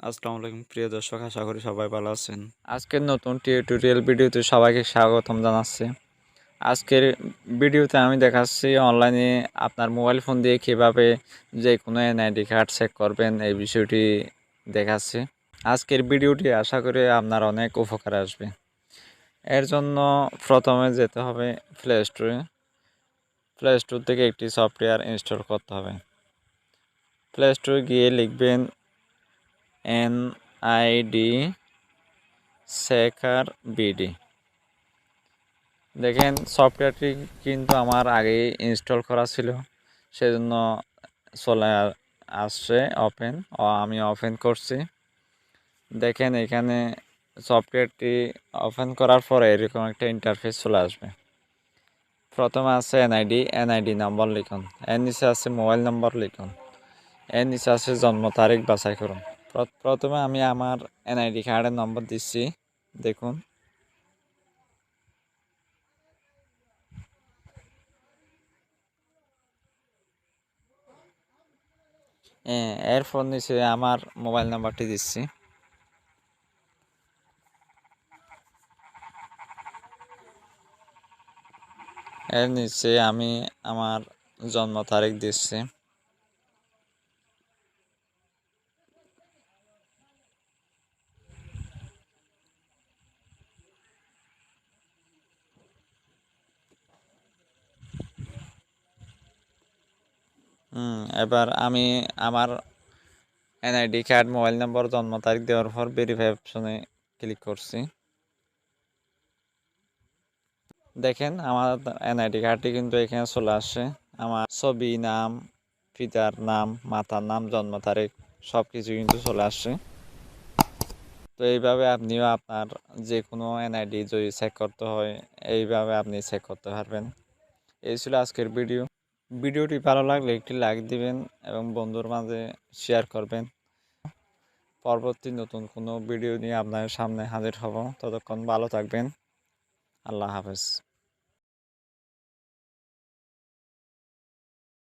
আসসালামু আলাইকুম প্রিয় দর্শক, আশা করি সবাই ভালো আছেন। আজকের নতুন টিউটোরিয়াল ভিডিওতে সবাইকে স্বাগতম জানাচ্ছি। আজকের ভিডিওতে আমি দেখাচ্ছি অনলাইনে আপনার মোবাইল ফোন দিয়ে কিভাবে যে কোনো এনআইডি কার্ড চেক করবেন এই বিষয়টি দেখাচ্ছি। আজকের ভিডিওটি আশা করি আপনার অনেক উপকার আসবে। এর জন্য প্রথমে যেতে হবে প্লে স্টোরে। প্লে স্টোর থেকে একটি সফটওয়্যার ইনস্টল করতে হবে। প্লে স্টোরে গিয়ে লিখবেন এনআইডি চেকার বিডি। দেখেন সফটওয়্যারটি কিন্তু আমার আগেই ইনস্টল করা ছিল, সেজন্য চলে আসছে ওপেন, আমি ওপেন করছি। দেখেন এখানে সফটওয়্যারটি ওপেন করার পরে এরকম একটা ইন্টারফেস চলে আসবে। প্রথমে আছে এনআইডি নম্বর লিখুন, এর নিচে আছে মোবাইল নম্বর লিখুন, এর নিচে আছে জন্ম তারিখ বাছাই করুন। প্রথমে আমি আমার এনআইডি কার্ডের নম্বর দিচ্ছি, দেখুন। এরপর নিচে আমার মোবাইল নাম্বারটি দিচ্ছি। এর নিচে আমি আমার জন্ম তারিখ দিচ্ছি। এবার আমি আমার এনআইডি কার্ড, মোবাইল নম্বর, জন্ম তারিখ দেওয়ার পর ভেরিফাই অপশনে ক্লিক করছি। দেখেন আমার এনআইডি কার্ডটি কিন্তু এখানে চলে আসে। আমার ছবি, নাম, পিতার নাম, মাতার নাম, জন্ম তারিখ সব কিছু কিন্তু চলে আসছে। তো এইভাবে আপনিও আপনার যে কোনো এনআইডি যদি চেক করতে হয়, এইভাবে আপনি চেক করতে পারবেন। এই ছিল আজকের ভিডিওটি ভালো লাগলে একটি লাইক দিবেন এবং বন্ধুর মাঝে শেয়ার করবেন। পরবর্তী নতুন কোনো ভিডিও নিয়ে আপনার সামনে হাজির হব। ততক্ষণ ভালো থাকবেন। আল্লাহ হাফেজ।